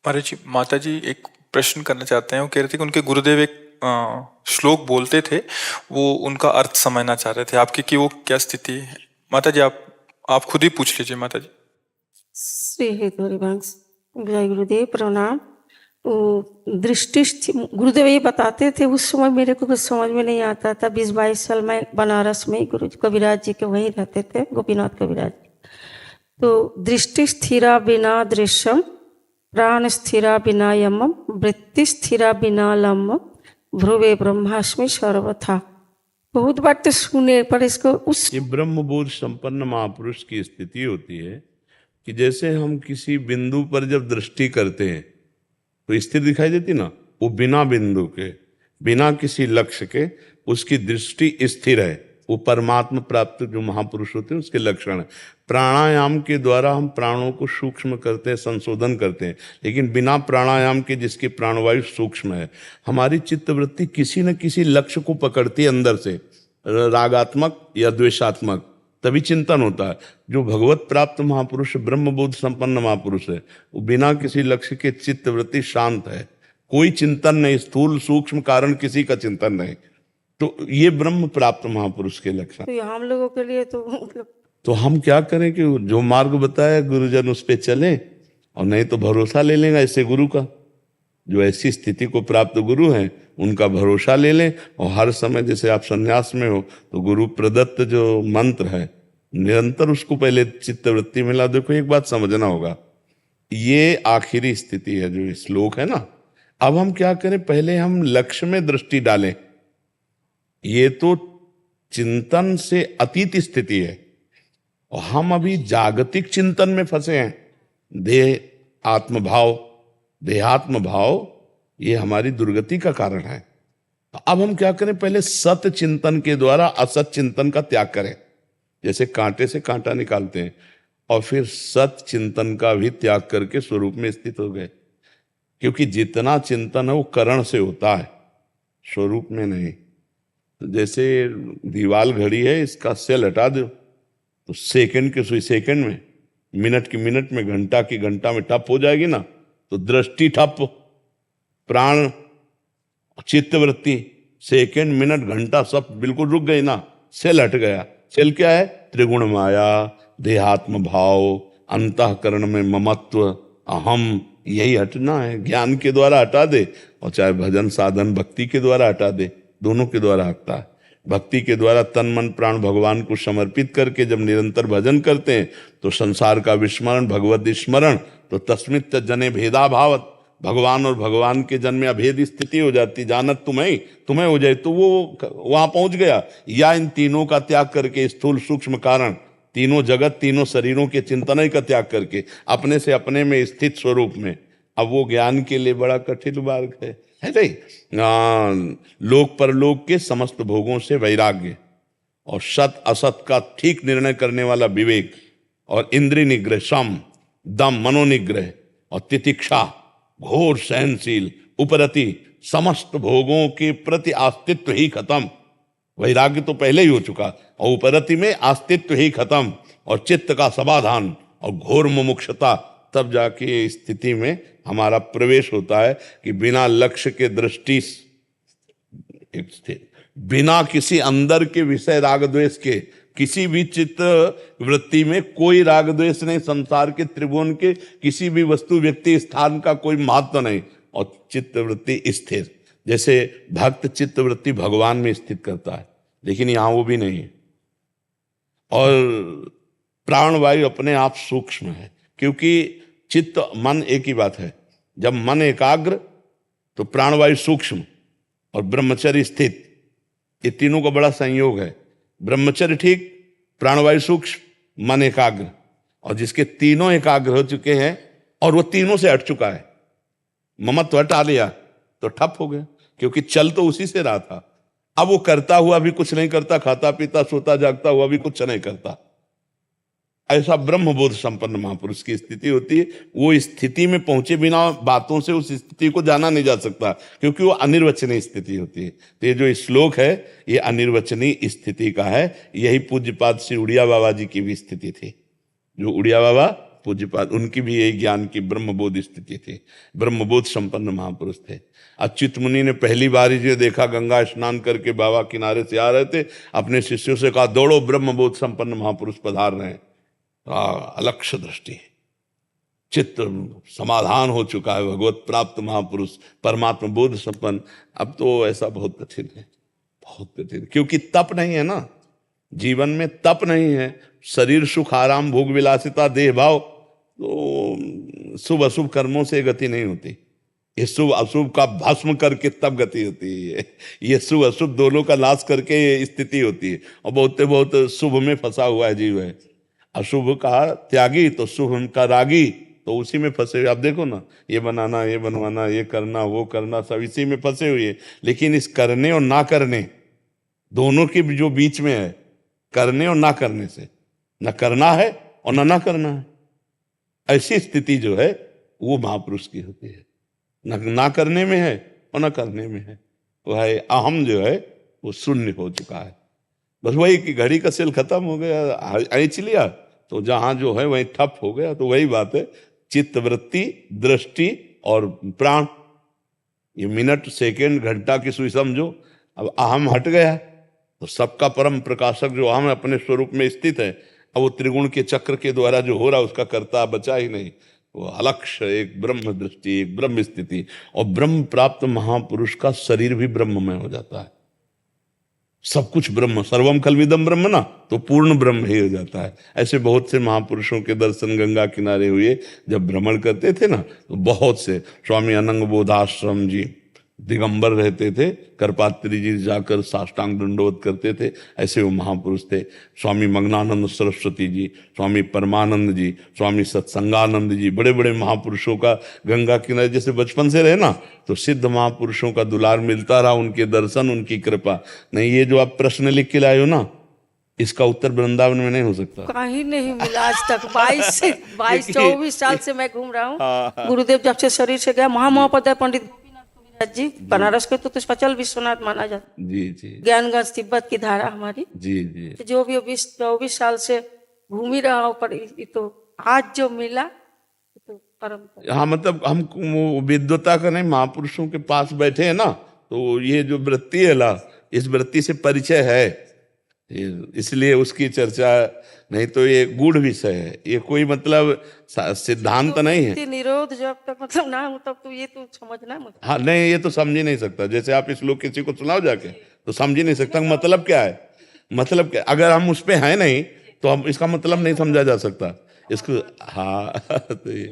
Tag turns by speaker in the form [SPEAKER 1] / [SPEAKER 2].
[SPEAKER 1] महाराज जी, माता जी एक प्रश्न करना चाहते हैं। वो कह रहे थे कि उनके गुरुदेव एक श्लोक बोलते थे, वो उनका अर्थ समझना चाह रहे थे आपकी कि वो क्या स्थिति है। माता जी आप खुद ही पूछ लीजिए माता जी।
[SPEAKER 2] श्री हेतु हरिवंश। जय गुरुदेव, प्रणाम। वो दृष्टि गुरुदेव ये बताते थे, उस समय मेरे को कुछ समझ में नहीं आता था। 20-22 साल मैं बनारस में गुरु कविराज जी के वहीं रहते थे, गोपीनाथ कविराज जी। तो दृष्टि स्थिरा बिना दृश्यम, प्राण स्थिरा बिना यमम, वृत्ति स्थिरा बिना लम्ब, ध्रुवे ब्रह्मास्मि सर्वथा। बहुत बार तो सुने, पर इसको उस
[SPEAKER 3] ये ब्रह्मबोध संपन्न महापुरुष की स्थिति होती है कि जैसे हम किसी बिंदु पर जब दृष्टि करते हैं तो स्थिर दिखाई देती ना, वो बिना बिंदु के, बिना किसी लक्ष्य के उसकी दृष्टि स्थिर है। वो परमात्मा प्राप्त जो महापुरुष होते हैं उसके लक्षण है। प्राणायाम के द्वारा हम प्राणों को सूक्ष्म करते हैं, संशोधन करते हैं, लेकिन बिना प्राणायाम के जिसकी प्राणवायु सूक्ष्म है, हमारी चित्तवृत्ति किसी न किसी लक्ष्य को पकड़ती है अंदर से, रागात्मक या द्वेषात्मक, तभी चिंतन होता है। जो भगवत प्राप्त महापुरुष, ब्रह्मबोध संपन्न महापुरुष है, वो बिना किसी लक्ष्य के चित्तवृत्ति शांत है, कोई चिंतन नहीं, स्थूल सूक्ष्म कारण किसी का चिंतन नहीं। तो ये ब्रह्म प्राप्त महापुरुष के लक्षण।
[SPEAKER 2] तो हम लोगों के लिए तो मतलब
[SPEAKER 3] तो हम क्या करें कि जो मार्ग बताया गुरुजन उस पे चले, और नहीं तो भरोसा ले लेगा ऐसे गुरु का। जो ऐसी स्थिति को प्राप्त गुरु हैं उनका भरोसा ले लें, और हर समय जैसे आप संन्यास में हो तो गुरु प्रदत्त जो मंत्र है निरंतर उसको पहले चित्तवृत्ति मिला। देखो एक बात समझना होगा, ये आखिरी स्थिति है जो श्लोक है ना। अब हम क्या करें, पहले हम लक्ष्य में दृष्टि डालें। ये तो चिंतन से अतीत स्थिति है और हम अभी जागतिक चिंतन में फंसे हैं। देह आत्मभाव, देहात्म भाव, ये हमारी दुर्गति का कारण है। तो अब हम क्या करें, पहले सत चिंतन के द्वारा असत चिंतन का त्याग करें। जैसे कांटे से कांटा निकालते हैं, और फिर सत चिंतन का भी त्याग करके स्वरूप में स्थित हो गए। क्योंकि जितना चिंतन है वो करण से होता है, स्वरूप में नहीं। तो जैसे दीवाल घड़ी है, इसका सेल हटा दो तो सेकंड के सुई सेकंड में, मिनट की मिनट में, घंटा की घंटा में ठप हो जाएगी ना। तो दृष्टि ठप, प्राण, चित्तवृत्ति, सेकंड, मिनट, घंटा सब बिल्कुल रुक गई ना, सेल हट गया। सेल क्या है? त्रिगुण माया, देहात्म भाव, अंतःकरण में ममत्व, अहम, यही हटना है। ज्ञान के द्वारा हटा दे, और चाहे भजन साधन भक्ति के द्वारा हटा दे, दोनों के द्वारा हटता है। भक्ति के द्वारा तन मन प्राण भगवान को समर्पित करके जब निरंतर भजन करते हैं तो संसार का विस्मरण, भगवत स्मरण, तो तस्मित जने भेदा भावत, भगवान और भगवान के जन में अभेद स्थिति हो जाती। जानत तुम्हें हो जाए तो वो वहां पहुंच गया। या इन तीनों का त्याग करके, स्थूल सूक्ष्म कारण, तीनों जगत, तीनों शरीरों के चिंतन का त्याग करके अपने से अपने में स्थित स्वरूप में, अब वो ज्ञान के लिए बड़ा कठिन मार्ग है नहीं? लोक परलोक के समस्त भोगों से वैराग्य, और सत असत का ठीक निर्णय करने वाला विवेक, और इंद्रिय निग्रह, सम दम मनोनिग्रह, और तितिक्षा, घोर सहनशील, उपरति, समस्त भोगों के प्रति आस्तित्व ही खत्म। वैराग्य तो पहले ही हो चुका, और उपरति में आस्तित्व ही खत्म, और चित्त का समाधान, और घोर मुमुक्षता। तब जाके स्थिति में हमारा प्रवेश होता है कि बिना लक्ष्य के दृष्टि, बिना किसी अंदर के विषय राग द्वेष के, किसी भी चित्त वृत्ति में कोई राग द्वेष नहीं, संसार के त्रिभुवन के किसी भी वस्तु व्यक्ति स्थान का कोई महत्व नहीं, और चित्त वृत्ति स्थिर। जैसे भक्त चित्त वृत्ति भगवान में स्थित करता है, लेकिन यहां वो भी नहीं है। और प्राणवायु अपने आप सूक्ष्म है, क्योंकि चित्त मन एक ही बात है। जब मन एकाग्र तो प्राणवायु सूक्ष्म और ब्रह्मचर्य स्थित, ये तीनों का बड़ा संयोग है। ब्रह्मचर्य ठीक, प्राणवायु सूक्ष्म, मन एकाग्र। और जिसके तीनों एकाग्र हो चुके हैं और वो तीनों से हट चुका है, ममत्व हटा लिया, तो ठप हो गया। क्योंकि चल तो उसी से रहा था, अब वो करता हुआ भी कुछ नहीं करता, खाता पीता सोता जागता हुआ भी कुछ नहीं करता। ऐसा ब्रह्मबोध संपन्न महापुरुष की स्थिति होती है। वो स्थिति में पहुंचे बिना बातों से उस स्थिति को जाना नहीं जा सकता, क्योंकि वो अनिर्वचनीय स्थिति होती है। तो ये जो श्लोक है ये अनिर्वचनीय स्थिति का है। यही पूज्यपाद श्री उड़िया बाबा जी की भी स्थिति थी। जो उड़िया बाबा पूज्यपाद उनकी भी यही ज्ञान की ब्रह्मबोध स्थिति थी, ब्रह्मबोध संपन्न महापुरुष थे। अच्युत मुनि ने पहली बार ही जो देखा, गंगा स्नान करके बाबा किनारे से आ रहे थे, अपने शिष्यों से कहा दौड़ो, ब्रह्मबोध संपन्न महापुरुष पधार रहे हैं। अलक्ष्य दृष्टि, चित्त समाधान हो चुका है, भगवत प्राप्त महापुरुष, परमात्मा बोध संपन्न। अब तो ऐसा बहुत कठिन है, बहुत कठिन, क्योंकि तप नहीं है ना, जीवन में तप नहीं है। शरीर सुख आराम भोग विलासिता देह भाव, तो शुभ अशुभ कर्मों से गति नहीं होती। ये शुभ अशुभ का भस्म करके तब गति होती है, ये शुभ अशुभ दोनों का नाश करके ये स्थिति होती है। और बहुत शुभ में फंसा हुआ है जीव है, अशुभ का त्यागी तो शुभ का रागी, तो उसी में फंसे हुए। आप देखो ना, ये बनाना, ये बनवाना, ये करना, वो करना, सब इसी में फंसे हुए। लेकिन इस करने और ना करने दोनों के जो बीच में है, करने और ना करने से, न करना है और ना करना है, ऐसी स्थिति जो है वो महापुरुष की होती है। ना करने में है और ना करने में है, वह है अहम जो है वो शून्य हो चुका है। बस वही कि घड़ी का सेल खत्म हो गया, ऐंच लिया तो जहां जो है वही ठप हो गया। तो वही बात है, चित्त वृत्ति दृष्टि और प्राण, ये मिनट सेकंड घंटा की सुई समझो। अब अहम हट गया तो सबका परम प्रकाशक जो अहम अपने स्वरूप में स्थित है, अब वो त्रिगुण के चक्र के द्वारा जो हो रहा है उसका कर्ता बचा ही नहीं। वो अलक्ष्य, एक ब्रह्म दृष्टि, एक ब्रह्म स्थिति। और ब्रह्म प्राप्त महापुरुष का शरीर भी ब्रह्ममय हो जाता है, सब कुछ ब्रह्म, सर्वम खल्विदम ब्रह्म ना, तो पूर्ण ब्रह्म ही हो जाता है। ऐसे बहुत से महापुरुषों के दर्शन गंगा किनारे हुए, जब भ्रमण करते थे ना, तो बहुत से, स्वामी अनंग बोधाश्रम जी दिगंबर रहते थे, करपात्री जी जाकर साष्टांग दंडवत करते थे, ऐसे वो महापुरुष थे। स्वामी मग्नानंद सरस्वती जी, स्वामी परमानंद जी, स्वामी सत्संगानंद जी, बड़े बड़े महापुरुषों का गंगा किनारे जैसे बचपन से रहे ना, तो सिद्ध महापुरुषों का दुलार मिलता रहा, उनके दर्शन, उनकी कृपा। नहीं, ये जो आप प्रश्न लिख के लाए हो ना, इसका उत्तर वृंदावन में नहीं हो सकता,
[SPEAKER 2] कहीं नहीं मिला आज तक। 22-24 साल से मैं घूम रहा हूँ। गुरुदेव जब से शरीर से गया, महामहोपाध्याय पंडित गोपीनाथ कविराज जी, बनारस के तो सचल विश्वनाथ माना जाता।
[SPEAKER 3] जी जी,
[SPEAKER 2] ज्ञानगंज तिब्बत की धारा हमारी।
[SPEAKER 3] जी जी,
[SPEAKER 2] तो जो भी 24 साल से घूम ही रहा हूँ, पर ये तो आज जो मिला तो परम।
[SPEAKER 3] हाँ, मतलब हम वो विद्वता का नहीं, महापुरुषों के पास बैठे हैं ना, तो ये जो वृत्ति है ला, इस वृत्ति से परिचय है, इसलिए उसकी चर्चा। नहीं तो ये गूढ़ विषय है, ये कोई मतलब सिद्धांत नहीं है।
[SPEAKER 2] निरोध जब तक मतलब ना हो तब तो ये तो समझना मतलब।
[SPEAKER 3] हाँ नहीं, ये तो समझ ही नहीं सकता। जैसे आप इस लोग किसी को सुनाओ जाके, तो समझ ही नहीं सकता मतलब क्या है, मतलब क्या, अगर हम उस पे हैं नहीं तो हम इसका मतलब नहीं समझा जा सकता इसको। हाँ तो ये